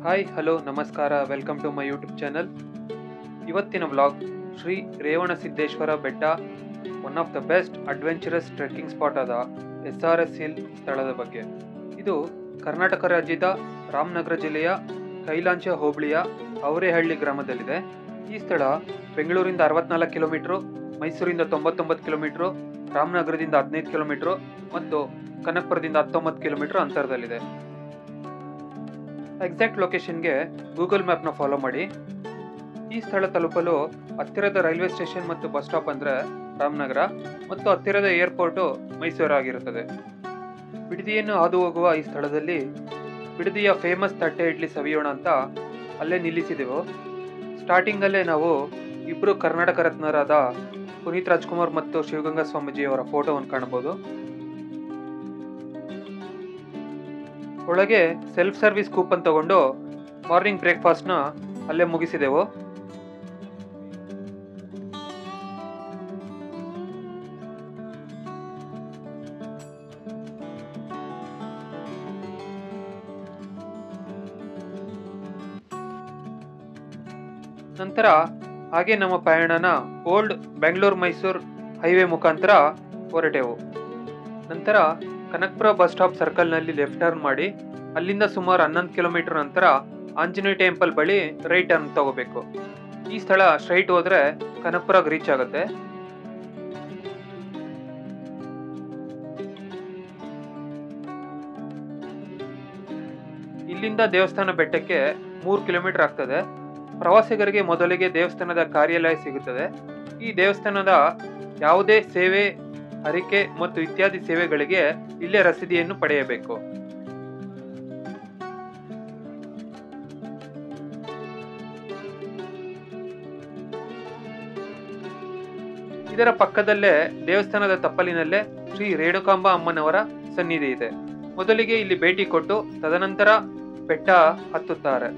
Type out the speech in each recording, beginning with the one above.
Hi hello ನಮಸ್ಕಾರ welcome to my YouTube channel. ಇವತ್ತಿನ vlog Shri Revanasiddeshwara Betta, one of the best adventurous trekking spot ಆದ SRS hill ಸ್ಥಳದ ಬಗ್ಗೆ. ಇದು ಕರ್ನಾಟಕ ರಾಜ್ಯದ ರಾಮನಗರ ಜಿಲ್ಲೆಯ ಕೈಲಾಂಚ ಹೋಬಳಿಯ ಅವರೇಹಳ್ಳಿ ಗ್ರಾಮದಲ್ಲಿದೆ. ಈ ಸ್ಥಳ ಬೆಂಗಳೂರಿಂದ 64 ಕಿಲೋಮೀಟ್ರು, ಮೈಸೂರಿಂದ 99 ಕಿಲೋಮೀಟ್ರು, ರಾಮನಗರದಿಂದ 15 ಕಿಲೋಮೀಟ್ರು ಮತ್ತು ಕನಕಪುರದಿಂದ 19 ಕಿಲೋಮೀಟ್ರ್ ಅಂತರದಲ್ಲಿದೆ. ಎಕ್ಸಾಕ್ಟ್ ಲೊಕೇಶನ್ಗೆ ಗೂಗಲ್ ಮ್ಯಾಪ್ನ ಫಾಲೋ ಮಾಡಿ. ಈ ಸ್ಥಳ ತಲುಪಲು ಹತ್ತಿರದ ರೈಲ್ವೆ ಸ್ಟೇಷನ್ ಮತ್ತು ಬಸ್ ಸ್ಟಾಪ್ ಅಂದರೆ ರಾಮನಗರ ಮತ್ತು ಹತ್ತಿರದ ಏರ್ಪೋರ್ಟು ಮೈಸೂರು ಆಗಿರುತ್ತದೆ. ಬಿಡದಿಯನ್ನು ಹಾದು ಹೋಗುವ ಈ ಸ್ಥಳದಲ್ಲಿ ಬಿಡದಿಯ ಫೇಮಸ್ ತಟ್ಟೆ ಇಡ್ಲಿ ಸವಿಯೋಣ ಅಂತ ಅಲ್ಲೇ ನಿಲ್ಲಿಸಿದೆವು. ಸ್ಟಾರ್ಟಿಂಗಲ್ಲೇ ನಾವು ಇಬ್ಬರು ಕರ್ನಾಟಕ ರತ್ನರಾದ ಪುನೀತ್ ರಾಜ್ಕುಮಾರ್ ಮತ್ತು ಶಿವಗಂಗಾ ಸ್ವಾಮೀಜಿಯವರ ಫೋಟೋವನ್ನು ಕಾಣಬಹುದು. ಒಳಗೆ ಸೆಲ್ಫ್ ಸರ್ವಿಸ್ ಕೂಪನ್ ತಗೊಂಡು ಮಾರ್ನಿಂಗ್ ಬ್ರೇಕ್ಫಾಸ್ಟ್ನ ಅಲ್ಲೇ ಮುಗಿಸಿದೆವು. ನಂತರ ಹಾಗೆ ನಮ್ಮ ಪಯಣನ ಓಲ್ಡ್ ಬೆಂಗಳೂರು ಮೈಸೂರು ಹೈವೇ ಮುಖಾಂತರ ಹೊರಟೆವು. ನಂತರ ಕನಕಪುರ ಬಸ್ ಸ್ಟಾಪ್ ಸರ್ಕಲ್ನಲ್ಲಿ ಲೆಫ್ಟ್ ಟರ್ನ್ ಮಾಡಿ ಅಲ್ಲಿಂದ ಸುಮಾರು 11 ಕಿಲೋಮೀಟರ್ ನಂತರ ಆಂಜನೇಯ ಟೆಂಪಲ್ ಬಳಿ ರೈಟ್ ಟರ್ನ್ ತಗೋಬೇಕು. ಈ ಸ್ಥಳ ಸ್ಟ್ರೈಟ್ ಹೋದ್ರೆ ಕನಕಪುರಕ್ಕೆ ರೀಚ್ ಆಗುತ್ತೆ. ಇಲ್ಲಿಂದ ದೇವಸ್ಥಾನ ಬೆಟ್ಟಕ್ಕೆ 3 ಕಿಲೋಮೀಟರ್ ಆಗ್ತದೆ. ಪ್ರವಾಸಿಗರಿಗೆ ಮೊದಲಿಗೆ ದೇವಸ್ಥಾನದ ಕಾರ್ಯಾಲಯ ಸಿಗುತ್ತದೆ. ಈ ದೇವಸ್ಥಾನದ ಯಾವುದೇ ಸೇವೆ, ಹರಿಕೆ ಮತ್ತು ಇತ್ಯಾದಿ ಸೇವೆಗಳಿಗೆ ಇಲ್ಲೇ ರಸೀದಿಯನ್ನು ಪಡೆಯಬೇಕು. ಇದರ ಪಕ್ಕದಲ್ಲೇ ದೇವಸ್ಥಾನದ ತಪ್ಪಲಿನಲ್ಲೇ ಶ್ರೀ ರೇಣುಕಾಂಬ ಅಮ್ಮನವರ ಸನ್ನಿಧಿ ಇದೆ. ಮೊದಲಿಗೆ ಇಲ್ಲಿ ಭೇಟಿ ಕೊಟ್ಟು ತದನಂತರ ಬೆಟ್ಟ ಹತ್ತುತ್ತಾರೆ.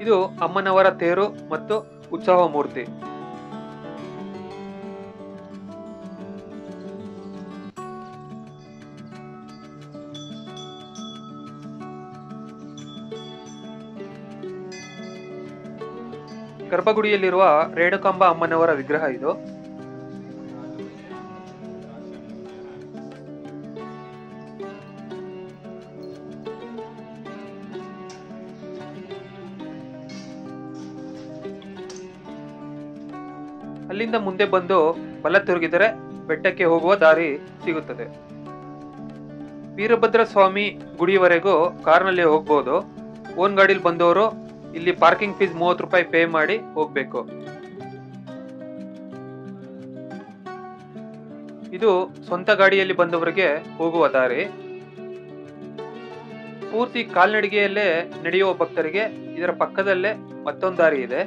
ಇದು ಅಮ್ಮನವರ ತೇರು ಮತ್ತು ಉತ್ಸವ ಮೂರ್ತಿ. ಗರ್ಭಗುಡಿಯಲ್ಲಿರುವ ರೇಣುಕಾಂಬ ಅಮ್ಮನವರ ವಿಗ್ರಹ ಇದು. ಅಲ್ಲಿಂದ ಮುಂದೆ ಬಂದು ಬಲ ತಿರುಗಿದರೆ ಬೆಟ್ಟಕ್ಕೆ ಹೋಗುವ ದಾರಿ ಸಿಗುತ್ತದೆ. ವೀರಭದ್ರ ಸ್ವಾಮಿ ಗುಡಿಯವರೆಗೂ ಕಾರ್ನಲ್ಲಿ ಹೋಗ್ಬೋದು. ಓನ್ ಗಾಡಿಲಿ ಬಂದವರು ಇಲ್ಲಿ ಪಾರ್ಕಿಂಗ್ ಫೀಸ್ 30 ರೂಪಾಯಿ ಪೇ ಮಾಡಿ ಹೋಗ್ಬೇಕು. ಇದು ಸ್ವಂತ ಗಾಡಿಯಲ್ಲಿ ಬಂದವರಿಗೆ ಹೋಗುವ ದಾರಿ. ಪೂರ್ತಿ ಕಾಲ್ನಡಿಗೆಯಲ್ಲೇ ನಡೆಯುವ ಭಕ್ತರಿಗೆ ಇದರ ಪಕ್ಕದಲ್ಲೇ ಮತ್ತೊಂದು ದಾರಿ ಇದೆ.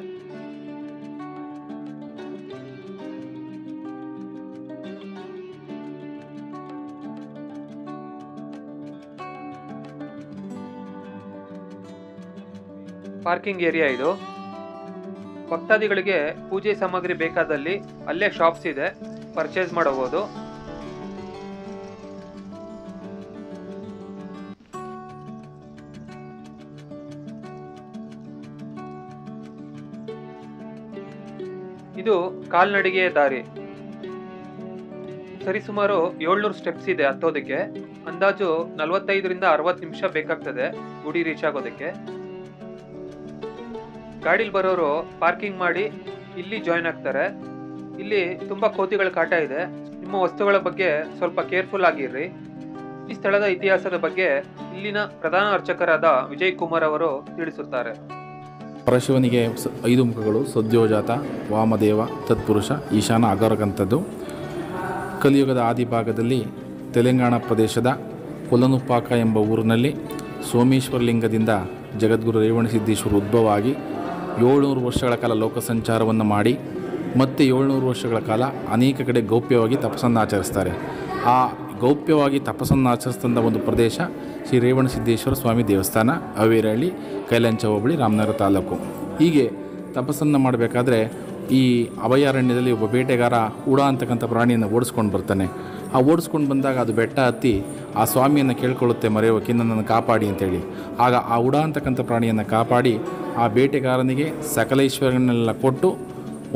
ಪಾರ್ಕಿಂಗ್ ಏರಿಯಾ ಇದು. ಭಕ್ತಾದಿಗಳಿಗೆ ಪೂಜೆ ಸಾಮಗ್ರಿ ಬೇಕಾದಲ್ಲಿ ಅಲ್ಲೇ ಶಾಪ್ಸ್ ಇದೆ, ಪರ್ಚೇಸ್ ಮಾಡಬಹುದು. ಇದು ಕಾಲ್ನಡಿಗೆಯ ದಾರಿ. ಸರಿಸುಮಾರು 700 ಸ್ಟೆಪ್ಸ್ ಇದೆ ಹತ್ತೋದಕ್ಕೆ. ಅಂದಾಜು 45ರಿಂದ 60 ನಿಮಿಷ ಬೇಕಾಗ್ತದೆ ಗುಡಿ ರೀಚ್ ಆಗೋದಕ್ಕೆ. ಗಾಡಿಲಿ ಬರೋರು ಪಾರ್ಕಿಂಗ್ ಮಾಡಿ ಇಲ್ಲಿ ಜಾಯಿನ್ ಆಗ್ತಾರೆ. ಇಲ್ಲಿ ತುಂಬಾ ಕೋತಿಗಳ ಕಾಟ ಇದೆ. ನಿಮ್ಮ ವಸ್ತುಗಳ ಬಗ್ಗೆ ಸ್ವಲ್ಪ ಕೇರ್ಫುಲ್ ಆಗಿರ್ರಿ. ಈ ಸ್ಥಳದ ಇತಿಹಾಸದ ಬಗ್ಗೆ ಇಲ್ಲಿನ ಪ್ರಧಾನ ಅರ್ಚಕರಾದ ವಿಜಯ್ ಕುಮಾರ್ ಅವರು ತಿಳಿಸುತ್ತಾರೆ. ಪರಶಿವನಿಗೆ 5 ಮುಖಗಳು, ಸದ್ಯೋಜಾತ, ವಾಮದೇವ, ತತ್ಪುರುಷ, ಈಶಾನ, ಅಗರಗಂಥದ್ದು. ಕಲಿಯುಗದ ಆದಿಭಾಗದಲ್ಲಿ ತೆಲಂಗಾಣ ಪ್ರದೇಶದ ಕೊಲನುಪಾಕ ಎಂಬ ಊರಿನಲ್ಲಿ ಸೋಮೇಶ್ವರ ಲಿಂಗದಿಂದ ಜಗದ್ಗುರು ರೇವಣಸಿದ್ದೇಶ್ವರ ಉದ್ಭವ ಆಗಿ 700 ವರ್ಷಗಳ ಕಾಲ ಲೋಕ ಸಂಚಾರವನ್ನು ಮಾಡಿ ಮತ್ತೆ 700 ವರ್ಷಗಳ ಕಾಲ ಅನೇಕ ಕಡೆ ಗೌಪ್ಯವಾಗಿ ತಪಸ್ಸನ್ನು ಆಚರಿಸ್ತಾರೆ. ಆ ಗೌಪ್ಯವಾಗಿ ತಪಸ್ಸನ್ನು ಆಚರಿಸಿದಂಥ ಒಂದು ಪ್ರದೇಶ ಶ್ರೀ ರೇವಣಸಿದ್ದೇಶ್ವರ ಸ್ವಾಮಿ ದೇವಸ್ಥಾನ, ಅವರೇಹಳ್ಳಿ, ಕೈಲಾಂಚ ಹೋಬಳಿ, ರಾಮನಗರ ತಾಲೂಕು. ಹೀಗೆ ತಪಸ್ಸನ್ನು ಮಾಡಬೇಕಾದ್ರೆ ಈ ಅಭಯಾರಣ್ಯದಲ್ಲಿ ಒಬ್ಬ ಬೇಟೆಗಾರ ಹುಡ ಅಂತಕ್ಕಂಥ ಪ್ರಾಣಿಯನ್ನು ಓಡಿಸ್ಕೊಂಡು ಬರ್ತಾನೆ. ಆ ಓಡಿಸ್ಕೊಂಡು ಬಂದಾಗ ಅದು ಬೆಟ್ಟ ಹತ್ತಿ ಆ ಸ್ವಾಮಿಯನ್ನು ಕೇಳ್ಕೊಳ್ಳುತ್ತೆ, ಮರೆಯೋಕೆ ನನ್ನನ್ನು ಕಾಪಾಡಿ ಅಂತೇಳಿ. ಆಗ ಆ ಹುಡ ಅಂತಕ್ಕಂಥ ಪ್ರಾಣಿಯನ್ನು ಕಾಪಾಡಿ ಆ ಬೇಟೆಗಾರನಿಗೆ ಸಕಲೇಶ್ವರನೆಲ್ಲ ಕೊಟ್ಟು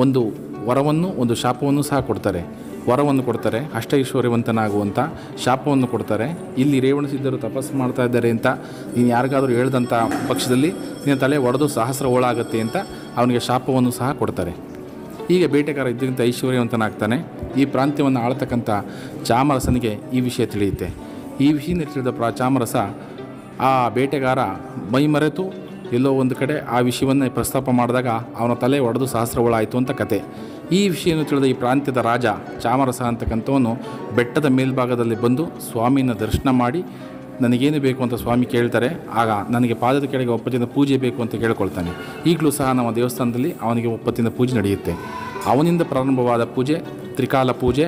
ಒಂದು ವರವನ್ನು ಒಂದು ಶಾಪವನ್ನು ಸಹ ಕೊಡ್ತಾರೆ. ವರವನ್ನು ಕೊಡ್ತಾರೆ, ಅಷ್ಟೈಶ್ವರ್ಯವಂತನಾಗುವಂಥ ಶಾಪವನ್ನು ಕೊಡ್ತಾರೆ. ಇಲ್ಲಿ ರೇವಣಸಿದ್ಧರು ತಪಸ್ಸು ಮಾಡ್ತಾ ಇದ್ದಾರೆ ಅಂತ ನೀನು ಯಾರಿಗಾದರೂ ಹೇಳ್ದಂಥ ಪಕ್ಷದಲ್ಲಿ ನಿನ್ನ ತಲೆ ಒಡೆದು ಸಹಸ್ರ ಓಳಾಗುತ್ತೆ ಅಂತ ಅವನಿಗೆ ಶಾಪವನ್ನು ಸಹ ಕೊಡ್ತಾರೆ. ಹೀಗೆ ಬೇಟೆಗಾರ ಇದರಿಂದ ಐಶ್ವರ್ಯವಂತನಾಗ್ತಾನೆ. ಈ ಪ್ರಾಂತ್ಯವನ್ನು ಆಳ್ತಕ್ಕಂಥ ಚಾಮರಸನಿಗೆ ಈ ವಿಷಯ ತಿಳಿಯುತ್ತೆ. ಈ ವಿಷಯ ತಿಳಿದ ಚಾಮರಸ ಆ ಬೇಟೆಗಾರ ಮೈಮರೆತು ಎಲ್ಲೋ ಒಂದು ಕಡೆ ಆ ವಿಷಯವನ್ನು ಪ್ರಸ್ತಾಪ ಮಾಡಿದಾಗ ಅವನ ತಲೆ ಒಡೆದು ಸಹಸ್ರಗಳಾಯಿತು ಅಂತ ಕತೆ. ಈ ವಿಷಯವನ್ನು ತಿಳಿದ ಈ ಪ್ರಾಂತ್ಯದ ರಾಜ ಚಾಮರಸ ಅಂತಕ್ಕಂಥವನು ಬೆಟ್ಟದ ಮೇಲ್ಭಾಗದಲ್ಲಿ ಬಂದು ಸ್ವಾಮಿನ ದರ್ಶನ ಮಾಡಿ ನನಗೇನು ಬೇಕು ಅಂತ ಸ್ವಾಮಿ ಕೇಳ್ತಾರೆ. ಆಗ ನನಗೆ ಪಾದದ ಕೆಳಗೆ ಒಪ್ಪತ್ತಿನ ಪೂಜೆ ಬೇಕು ಅಂತ ಕೇಳ್ಕೊಳ್ತಾನೆ. ಈಗಲೂ ಸಹ ನಮ್ಮ ದೇವಸ್ಥಾನದಲ್ಲಿ ಅವನಿಗೆ ಒಪ್ಪತ್ತಿನ ಪೂಜೆ ನಡೆಯುತ್ತೆ. ಅವನಿಂದ ಪ್ರಾರಂಭವಾದ ಪೂಜೆ ತ್ರಿಕಾಲ ಪೂಜೆ,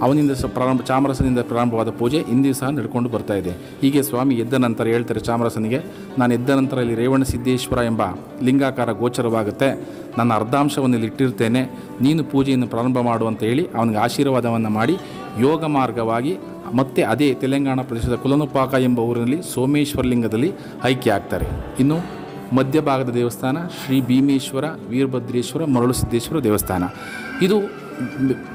ಅವನಿಂದ ಚಾಮರಸನಿಂದ ಪ್ರಾರಂಭವಾದ ಪೂಜೆ ಇಂದಿಗೂ ಸಹ ನಡ್ಕೊಂಡು ಬರ್ತಾ ಇದೆ. ಹೀಗೆ ಸ್ವಾಮಿ ಎದ್ದ ನಂತರ ಹೇಳ್ತಾರೆ ಚಾಮರಸನಿಗೆ, ನಾನು ಎದ್ದ ನಂತರ ಇಲ್ಲಿ ರೇವಣಸಿದ್ದೇಶ್ವರ ಎಂಬ ಲಿಂಗಾಕಾರ ಗೋಚರವಾಗುತ್ತೆ, ನನ್ನ ಅರ್ಧಾಂಶವನ್ನು ಇಲ್ಲಿ ಇಟ್ಟಿರ್ತೇನೆ, ನೀನು ಪೂಜೆಯನ್ನು ಪ್ರಾರಂಭ ಮಾಡು ಅಂತ ಹೇಳಿ ಅವನಿಗೆ ಆಶೀರ್ವಾದವನ್ನು ಮಾಡಿ ಯೋಗ ಮಾರ್ಗವಾಗಿ ಮತ್ತೆ ಅದೇ ತೆಲಂಗಾಣ ಪ್ರದೇಶದ ಕುಲನುಪಾಕ ಎಂಬ ಊರಿನಲ್ಲಿ ಸೋಮೇಶ್ವರ ಲಿಂಗದಲ್ಲಿ ಐಕ್ಯ ಆಗ್ತಾರೆ. ಇನ್ನು ಮಧ್ಯಭಾಗದ ದೇವಸ್ಥಾನ ಶ್ರೀ ಭೀಮೇಶ್ವರ ವೀರಭದ್ರೇಶ್ವರ ಮರಳುಸಿದ್ದೇಶ್ವರ ದೇವಸ್ಥಾನ. ಇದು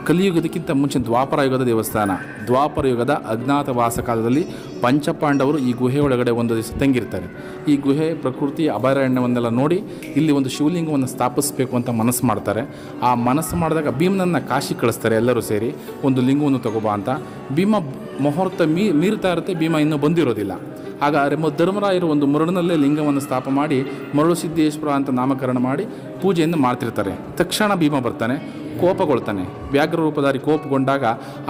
ಕಲಿಯುಗದಕ್ಕಿಂತ ಮುಂಚೆ ದ್ವಾಪರ ಯುಗದ ದೇವಸ್ಥಾನ. ದ್ವಾಪರ ಯುಗದ ಅಜ್ಞಾತವಾಸ ಕಾಲದಲ್ಲಿ ಪಂಚಪಾಂಡವರು ಈ ಗುಹೆ ಒಳಗಡೆ ಒಂದು ದಿವಸ ತಂಗಿರ್ತಾರೆ. ಈ ಗುಹೆ ಪ್ರಕೃತಿ ಅಭಯಾರಣ್ಯವನ್ನೆಲ್ಲ ನೋಡಿ ಇಲ್ಲಿ ಒಂದು ಶಿವಲಿಂಗವನ್ನು ಸ್ಥಾಪಿಸಬೇಕು ಅಂತ ಮನಸ್ಸು ಮಾಡ್ತಾರೆ. ಆ ಮನಸ್ಸು ಮಾಡಿದಾಗ ಭೀಮನನ್ನು ಕಾಶಿ ಕಳಿಸ್ತಾರೆ. ಎಲ್ಲರೂ ಸೇರಿ ಒಂದು ಲಿಂಗವನ್ನು ತಗೋಬಾ ಅಂತ. ಭೀಮ ಮುಹೂರ್ತ ಮೀರ್ತಾ ಇರುತ್ತೆ, ಭೀಮ ಇನ್ನೂ ಬಂದಿರೋದಿಲ್ಲ. ಆಗ ಧರ್ಮರಾಯರು ಒಂದು ಮರಳಿನಲ್ಲೇ ಲಿಂಗವನ್ನು ಸ್ಥಾಪ ಮಾಡಿ ಮರಳುಸಿದ್ದೇಶ್ವರ ಅಂತ ನಾಮಕರಣ ಮಾಡಿ ಪೂಜೆಯನ್ನು ಮಾಡ್ತಿರ್ತಾರೆ. ತಕ್ಷಣ ಭೀಮ ಬರ್ತಾನೆ, ಕೋಪಗೊಳ್ತಾನೆ. ವ್ಯಾಘ್ರ ರೂಪಧಾರಿ ಕೋಪಗೊಂಡಾಗ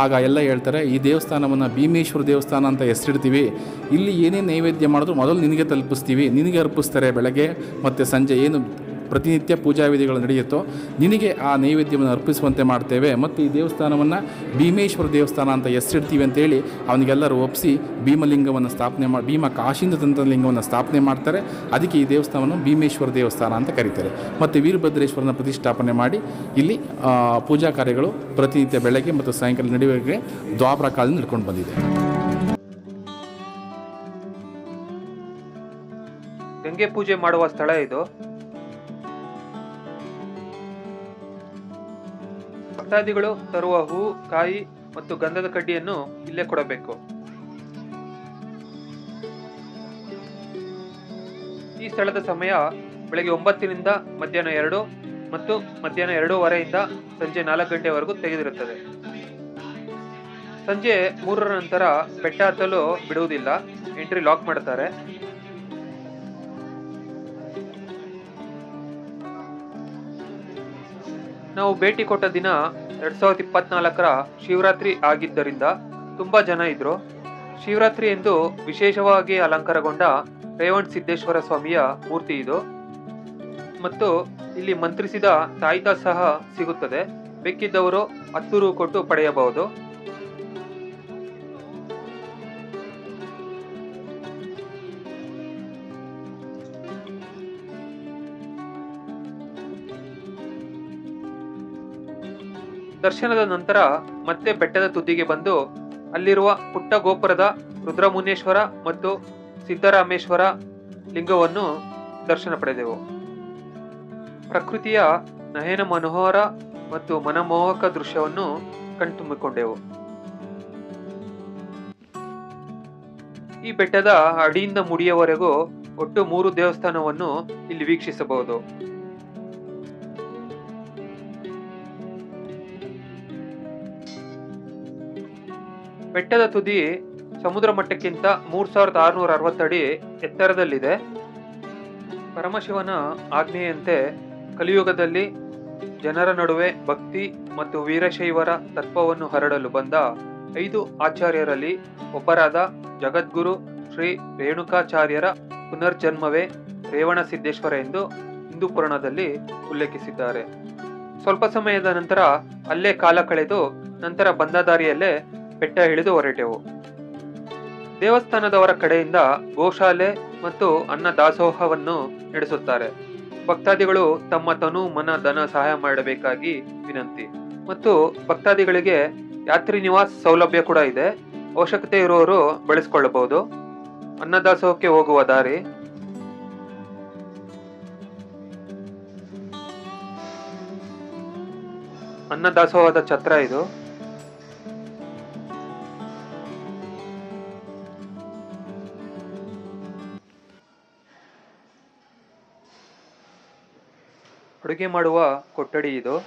ಆಗ ಎಲ್ಲ ಹೇಳ್ತಾರೆ, ಈ ದೇವಸ್ಥಾನವನ್ನು ಭೀಮೇಶ್ವರ ದೇವಸ್ಥಾನ ಅಂತ ಹೆಸರಿಡ್ತೀವಿ, ಇಲ್ಲಿ ಏನೇನು ನೈವೇದ್ಯ ಮಾಡಿದ್ರು ಮೊದಲು ನಿನಗೆ ತಲುಪಿಸ್ತೀವಿ, ನಿನಗೆ ಅರ್ಪಿಸ್ತಾರೆ. ಬೆಳಗ್ಗೆ ಮತ್ತು ಸಂಜೆ ಏನು ಪ್ರತಿನಿತ್ಯ ಪೂಜಾ ವಿಧಿಗಳು ನಡೆಯುತ್ತೋ ನಿನಗೆ ಆ ನೈವೇದ್ಯವನ್ನು ಅರ್ಪಿಸುವಂತೆ ಮಾಡ್ತೇವೆ, ಮತ್ತು ಈ ದೇವಸ್ಥಾನವನ್ನು ಭೀಮೇಶ್ವರ ದೇವಸ್ಥಾನ ಅಂತ ಹೆಸರಿಡ್ತೀವಿ ಅಂತೇಳಿ ಅವನಿಗೆಲ್ಲರೂ ಒಪ್ಪಿಸಿ ಭೀಮಲಿಂಗವನ್ನು ಸ್ಥಾಪನೆ ಮಾಡಿ ಭೀಮ ಕಾಶಿಯಿಂದ ತಂದ ಲಿಂಗವನ್ನು ಸ್ಥಾಪನೆ ಮಾಡ್ತಾರೆ. ಅದಕ್ಕೆ ಈ ದೇವಸ್ಥಾನವನ್ನು ಭೀಮೇಶ್ವರ ದೇವಸ್ಥಾನ ಅಂತ ಕರೀತಾರೆ. ಮತ್ತು ವೀರಭದ್ರೇಶ್ವರನ ಪ್ರತಿಷ್ಠಾಪನೆ ಮಾಡಿ ಇಲ್ಲಿ ಪೂಜಾ ಕಾರ್ಯಗಳು ಪ್ರತಿನಿತ್ಯ ಬೆಳಗ್ಗೆ ಮತ್ತು ಸಾಯಂಕಾಲ ನಡೆಯುವವರೆಗೆ ದ್ವಾಪರ ಕಾಲದಿಂದ ನಡ್ಕೊಂಡು ಬಂದಿದೆ. ಗಂಗೆ ಪೂಜೆ ಮಾಡುವ ಸ್ಥಳ ಇದು. ಭಕ್ತಾದಿಗಳು ತರುವ ಹೂ, ಕಾಯಿ ಮತ್ತು ಗಂಧದ ಕಡ್ಡಿಯನ್ನು ಇಲ್ಲೇ ಕೊಡಬೇಕು. ಈ ಸ್ಥಳದ ಸಮಯ ಬೆಳಗ್ಗೆ 9ರಿಂದ ಮಧ್ಯಾಹ್ನ 2 ಮತ್ತು ಮಧ್ಯಾಹ್ನ 2:15ರಿಂದ ಸಂಜೆ 4 ಗಂಟೆವರೆಗೂ ತೆಗೆದಿರುತ್ತದೆ. ಸಂಜೆ 3ರ ನಂತರ ಬೆಟ್ಟ ಹತ್ತಲು ಬಿಡುವುದಿಲ್ಲ, ಎಂಟ್ರಿ ಲಾಕ್ ಮಾಡುತ್ತಾರೆ. ನಾವು ಭೇಟಿ ಕೊಟ್ಟ ದಿನ 2024ರ ಶಿವರಾತ್ರಿ ಆಗಿದ್ದರಿಂದ ತುಂಬಾ ಜನ ಇದ್ರು. ಶಿವರಾತ್ರಿ ಎಂದು ವಿಶೇಷವಾಗಿ ಅಲಂಕಾರಗೊಂಡ ರೇವಣಸಿದ್ದೇಶ್ವರ ಸ್ವಾಮಿಯ ಮೂರ್ತಿ ಇದು. ಮತ್ತು ಇಲ್ಲಿ ಮಂತ್ರಿಸಿದ ತಾಯ್ತ ಸಹ ಸಿಗುತ್ತದೆ. ಬೇಕಿದ್ದವರು 10 ರೂ ಕೊಟ್ಟು ಪಡೆಯಬಹುದು. ದರ್ಶನದ ನಂತರ ಮತ್ತೆ ಬೆಟ್ಟದ ತುದಿಗೆ ಬಂದು ಅಲ್ಲಿರುವ ಪುಟ್ಟ ಗೋಪುರದ ರುದ್ರಮುನೇಶ್ವರ ಮತ್ತು ಸಿದ್ದರಾಮೇಶ್ವರ ಲಿಂಗವನ್ನು ದರ್ಶನ ಪಡೆದೆವು. ಪ್ರಕೃತಿಯ ನಯನ ಮನೋಹರ ಮತ್ತು ಮನಮೋಹಕ ದೃಶ್ಯವನ್ನು ಕಣ್ತುಂಬಿಕೊಂಡೆವು. ಈ ಬೆಟ್ಟದ ಅಡಿಯಿಂದ ಮುಡಿಯವರೆಗೂ ಒಟ್ಟು 3 ದೇವಸ್ಥಾನವನ್ನು ಇಲ್ಲಿ ವೀಕ್ಷಿಸಬಹುದು. ಬೆಟ್ಟದ ತುದಿ ಸಮುದ್ರ ಮಟ್ಟಕ್ಕಿಂತ 3660 ಅಡಿ ಎತ್ತರದಲ್ಲಿದೆ. ಪರಮಶಿವನ ಆಜ್ಞೆಯಂತೆ ಕಲಿಯುಗದಲ್ಲಿ ಜನರ ನಡುವೆ ಭಕ್ತಿ ಮತ್ತು ವೀರಶೈವರ ತತ್ವವನ್ನು ಹರಡಲು ಬಂದ 5 ಆಚಾರ್ಯರಲ್ಲಿ ಒಬ್ಬರಾದ ಜಗದ್ಗುರು ಶ್ರೀ ರೇಣುಕಾಚಾರ್ಯರ ಪುನರ್ಜನ್ಮವೇ ರೇವಣಸಿದ್ದೇಶ್ವರ ಎಂದು ಹಿಂದೂ ಪುರಾಣದಲ್ಲಿ ಉಲ್ಲೇಖಿಸಿದ್ದಾರೆ. ಸ್ವಲ್ಪ ಸಮಯದ ನಂತರ ಅಲ್ಲೇ ಕಾಲ ಕಳೆದು ನಂತರ ಬಂದ ದಾರಿಯಲ್ಲೇ ಬೆಟ್ಟ ಇಳಿದು ಹೊರಟೆವು. ದೇವಸ್ಥಾನದವರ ಕಡೆಯಿಂದ ಗೋಶಾಲೆ ಮತ್ತು ಅನ್ನ ದಾಸೋಹವನ್ನು ನಡೆಸುತ್ತಾರೆ. ಭಕ್ತಾದಿಗಳು ತಮ್ಮ ತನು ಮನ ಧನ ಸಹಾಯ ಮಾಡಬೇಕಾಗಿ ವಿನಂತಿ. ಮತ್ತು ಭಕ್ತಾದಿಗಳಿಗೆ ಯಾತ್ರಿ ನಿವಾಸ್ ಸೌಲಭ್ಯ ಕೂಡ ಇದೆ. ಅವಶ್ಯಕತೆ ಇರುವವರು ಬಳಸಿಕೊಳ್ಳಬಹುದು. ಅನ್ನದಾಸೋಹಕ್ಕೆ ಹೋಗುವ ದಾರಿ. ಅನ್ನದಾಸೋಹದ ಛತ್ರ ಇದು. ಅಡುಗೆ ಮಾಡುವ ಕೊಠಡಿ ಇದು.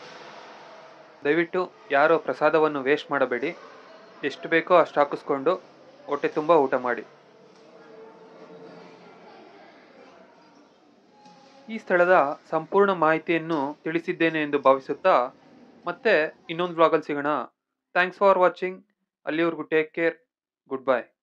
ದಯವಿಟ್ಟು ಯಾರು ಪ್ರಸಾದವನ್ನು ವೇಸ್ಟ್ ಮಾಡಬೇಡಿ. ಎಷ್ಟು ಬೇಕೋ ಅಷ್ಟು ಹಾಕಿಸ್ಕೊಂಡು ಹೊಟ್ಟೆ ತುಂಬ ಊಟ ಮಾಡಿ. ಈ ಸ್ಥಳದ ಸಂಪೂರ್ಣ ಮಾಹಿತಿಯನ್ನು ತಿಳಿಸಿದ್ದೇನೆ ಎಂದು ಭಾವಿಸುತ್ತಾ ಮತ್ತೆ ಇನ್ನೊಂದು ವ್ಲಾಗಲ್ಲಿ ಸಿಗೋಣ. Thanks for watching. ಅಲ್ಲಿವರೆಗೂ ಟೇಕ್ ಕೇರ್. Good bye.